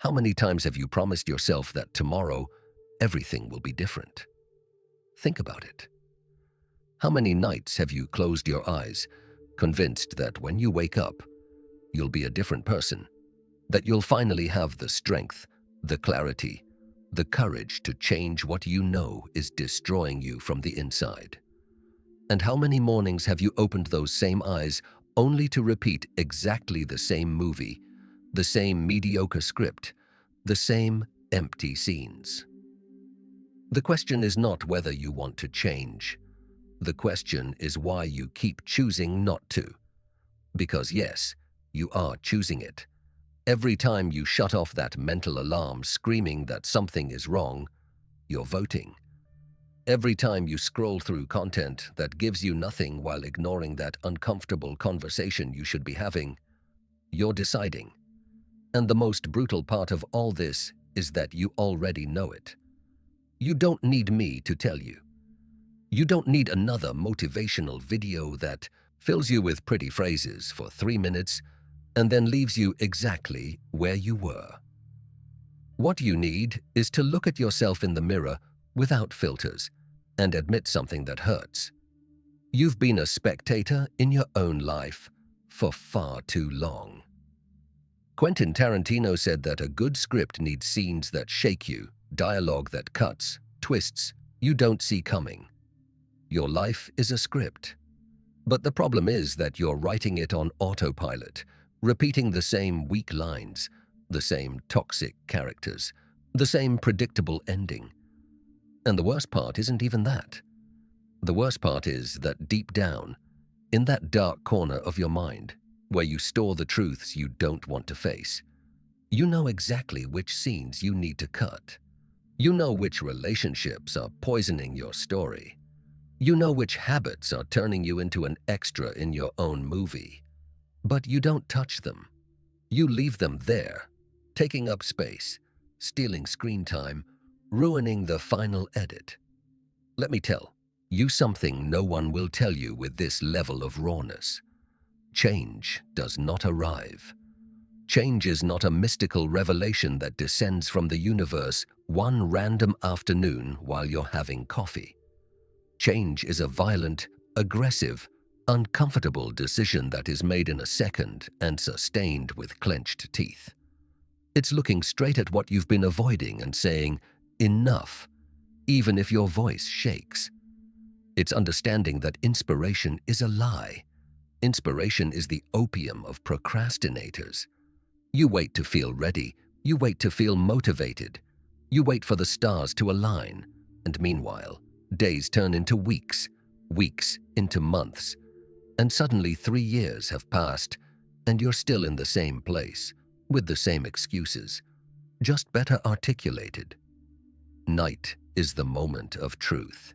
How many times have you promised yourself that tomorrow everything will be different? Think about it. How many nights have you closed your eyes, convinced that when you wake up, you'll be a different person, that you'll finally have the strength, the clarity, the courage to change what you know is destroying you from the inside? And how many mornings have you opened those same eyes only to repeat exactly the same movie, the same mediocre script, the same empty scenes? The question is not whether you want to change. The question is why you keep choosing not to. Because yes, you are choosing it. Every time you shut off that mental alarm screaming that something is wrong, you're voting. Every time you scroll through content that gives you nothing while ignoring that uncomfortable conversation you should be having, you're deciding. And the most brutal part of all this is that you already know it. You don't need me to tell you. You don't need another motivational video that fills you with pretty phrases for 3 minutes and then leaves you exactly where you were. What you need is to look at yourself in the mirror without filters and admit something that hurts. You've been a spectator in your own life for far too long. Quentin Tarantino said that a good script needs scenes that shake you, dialogue that cuts, twists you don't see coming. Your life is a script. But the problem is that you're writing it on autopilot, repeating the same weak lines, the same toxic characters, the same predictable ending. And the worst part isn't even that. The worst part is that deep down, in that dark corner of your mind, where you store the truths you don't want to face, you know exactly which scenes you need to cut. You know which relationships are poisoning your story. You know which habits are turning you into an extra in your own movie. But you don't touch them. You leave them there, taking up space, stealing screen time, ruining the final edit. Let me tell you something no one will tell you with this level of rawness. Change does not arrive. Change is not a mystical revelation that descends from the universe one random afternoon while you're having coffee. Change is a violent, aggressive, uncomfortable decision that is made in a second and sustained with clenched teeth. It's looking straight at what you've been avoiding and saying, "Enough," even if your voice shakes. It's understanding that inspiration is a lie. Inspiration is the opium of procrastinators. You wait to feel ready. You wait to feel motivated. You wait for the stars to align. And meanwhile, days turn into weeks, weeks into months. And suddenly 3 years have passed, and you're still in the same place, with the same excuses, just better articulated. Night is the moment of truth.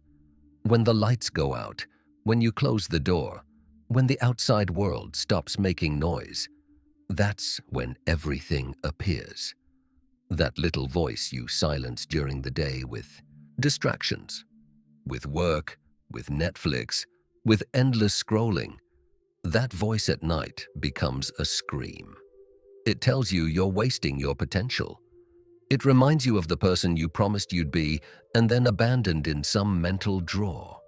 When the lights go out, when you close the door, when the outside world stops making noise, that's when everything appears. That little voice you silence during the day with distractions, with work, with Netflix, with endless scrolling, that voice at night becomes a scream. It tells you you're wasting your potential. It reminds you of the person you promised you'd be and then abandoned in some mental drawer.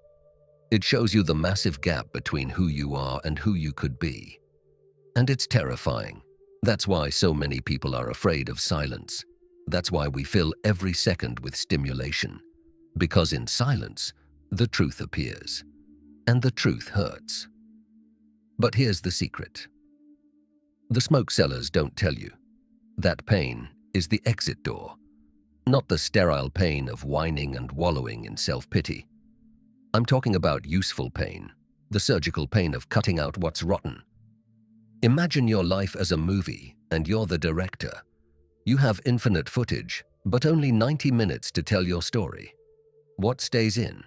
It shows you the massive gap between who you are and who you could be. And it's terrifying. That's why so many people are afraid of silence. That's why we fill every second with stimulation. Because in silence, the truth appears. And the truth hurts. But here's the secret. The smoke sellers don't tell you. That pain is the exit door, not the sterile pain of whining and wallowing in self-pity. I'm talking about useful pain, the surgical pain of cutting out what's rotten. Imagine your life as a movie and you're the director. You have infinite footage, but only 90 minutes to tell your story. What stays in?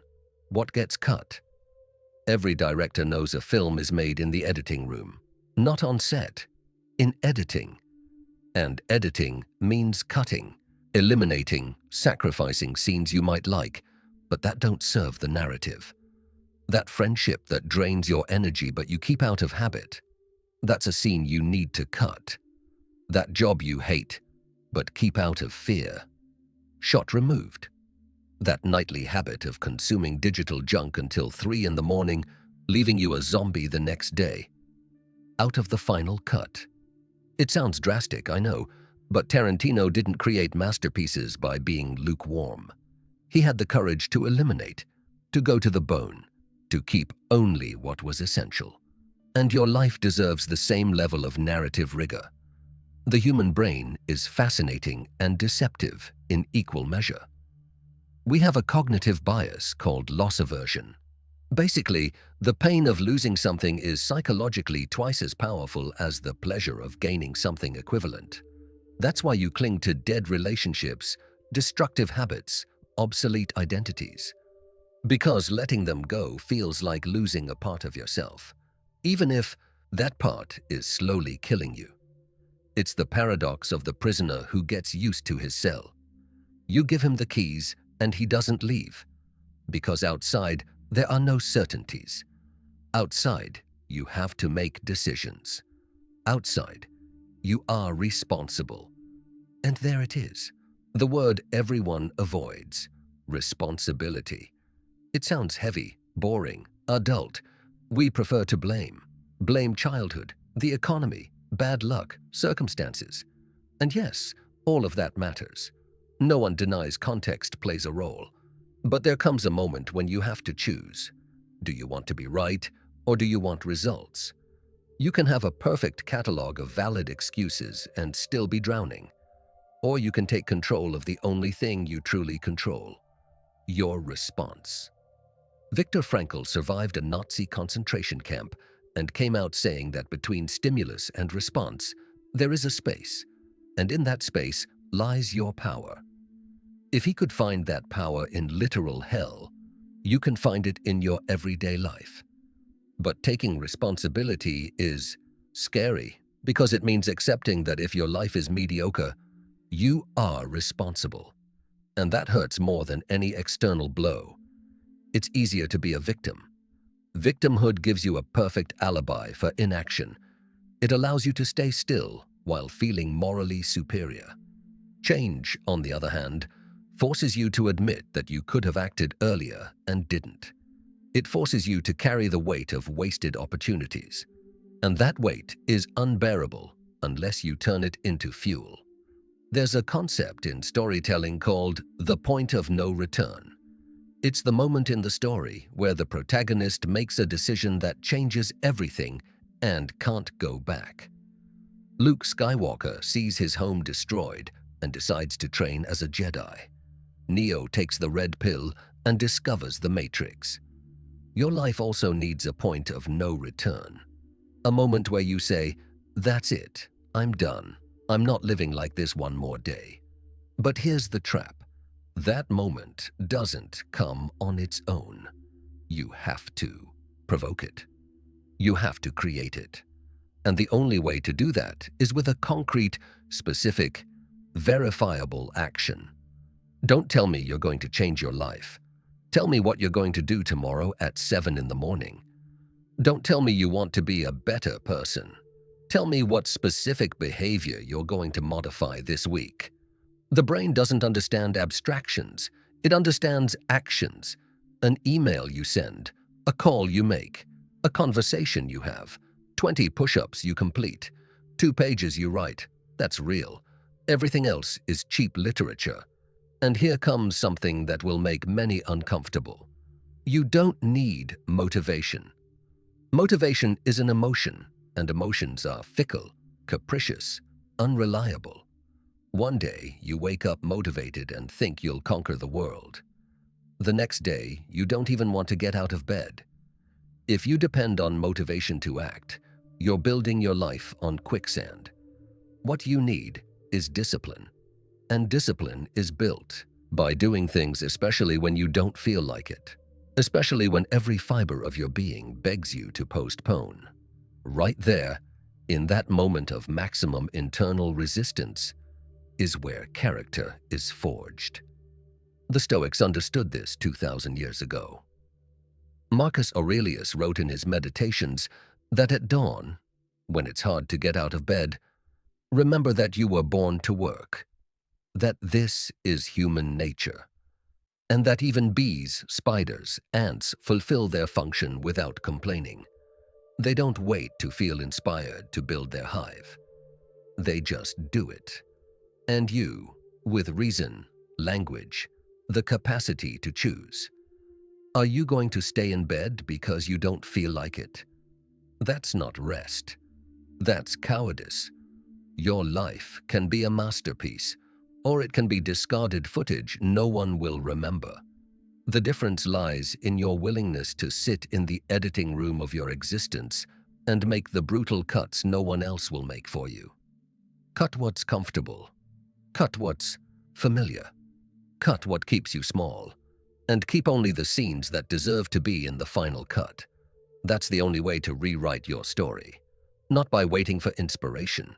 What gets cut? Every director knows a film is made in the editing room, not on set, in editing. And editing means cutting, eliminating, sacrificing scenes you might like, but that don't serve the narrative. That friendship that drains your energy but you keep out of habit, that's a scene you need to cut. That job you hate, but keep out of fear. Shot removed. That nightly habit of consuming digital junk until 3 in the morning, leaving you a zombie the next day. Out of the final cut. It sounds drastic, I know, but Tarantino didn't create masterpieces by being lukewarm. He had the courage to eliminate, to go to the bone, to keep only what was essential. And your life deserves the same level of narrative rigor. The human brain is fascinating and deceptive in equal measure. We have a cognitive bias called loss aversion. Basically, the pain of losing something is psychologically twice as powerful as the pleasure of gaining something equivalent. That's why you cling to dead relationships, destructive habits, obsolete identities. Because letting them go feels like losing a part of yourself, even if that part is slowly killing you. It's the paradox of the prisoner who gets used to his cell. You give him the keys and he doesn't leave, because outside there are no certainties. Outside, you have to make decisions. Outside, you are responsible. And there it is, the word everyone avoids: responsibility. It sounds heavy, boring, adult. We prefer to blame. Blame childhood, the economy, bad luck, circumstances. And yes, all of that matters. No one denies context plays a role. But there comes a moment when you have to choose. Do you want to be right, or do you want results? You can have a perfect catalog of valid excuses and still be drowning. Or you can take control of the only thing you truly control: your response. Viktor Frankl survived a Nazi concentration camp and came out saying that between stimulus and response, there is a space, and in that space lies your power. If he could find that power in literal hell, you can find it in your everyday life. But taking responsibility is scary because it means accepting that if your life is mediocre, you are responsible. And that hurts more than any external blow. It's easier to be a victim. Victimhood gives you a perfect alibi for inaction. It allows you to stay still while feeling morally superior. Change, on the other hand, forces you to admit that you could have acted earlier and didn't. It forces you to carry the weight of wasted opportunities. And that weight is unbearable unless you turn it into fuel. There's a concept in storytelling called the point of no return. It's the moment in the story where the protagonist makes a decision that changes everything and can't go back. Luke Skywalker sees his home destroyed and decides to train as a Jedi. Neo takes the red pill and discovers the Matrix. Your life also needs a point of no return. A moment where you say, "That's it, I'm done. I'm not living like this one more day." But here's the trap. That moment doesn't come on its own. You have to provoke it. You have to create it. And the only way to do that is with a concrete, specific, verifiable action. Don't tell me you're going to change your life. Tell me what you're going to do tomorrow at 7 in the morning. Don't tell me you want to be a better person. Tell me what specific behavior you're going to modify this week. The brain doesn't understand abstractions. It understands actions. An email you send, a call you make, a conversation you have, 20 push-ups you complete, 2 pages you write. That's real. Everything else is cheap literature. And here comes something that will make many uncomfortable. You don't need motivation. Motivation is an emotion, and emotions are fickle, capricious, unreliable. One day, you wake up motivated and think you'll conquer the world. The next day, you don't even want to get out of bed. If you depend on motivation to act, you're building your life on quicksand. What you need is discipline. And discipline is built by doing things especially when you don't feel like it, especially when every fiber of your being begs you to postpone. Right there, in that moment of maximum internal resistance, is where character is forged. The Stoics understood this 2,000 years ago. Marcus Aurelius wrote in his Meditations that at dawn, when it's hard to get out of bed, remember that you were born to work, that this is human nature, and that even bees, spiders, ants fulfill their function without complaining. They don't wait to feel inspired to build their hive. They just do it. And you, with reason, language, the capacity to choose. Are you going to stay in bed because you don't feel like it? That's not rest. That's cowardice. Your life can be a masterpiece, or it can be discarded footage no one will remember. The difference lies in your willingness to sit in the editing room of your existence and make the brutal cuts no one else will make for you. Cut what's comfortable. Cut what's familiar. Cut what keeps you small. And keep only the scenes that deserve to be in the final cut. That's the only way to rewrite your story. Not by waiting for inspiration.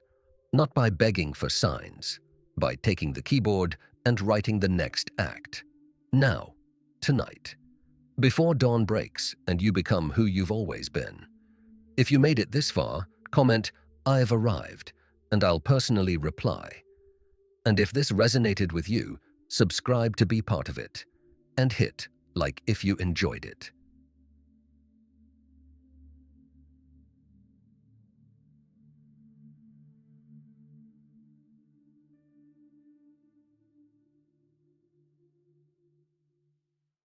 Not by begging for signs. By taking the keyboard and writing the next act. Now. Tonight. Before dawn breaks and you become who you've always been. If you made it this far, comment, "I've arrived," and I'll personally reply. And if this resonated with you, subscribe to be part of it. And hit like if you enjoyed it.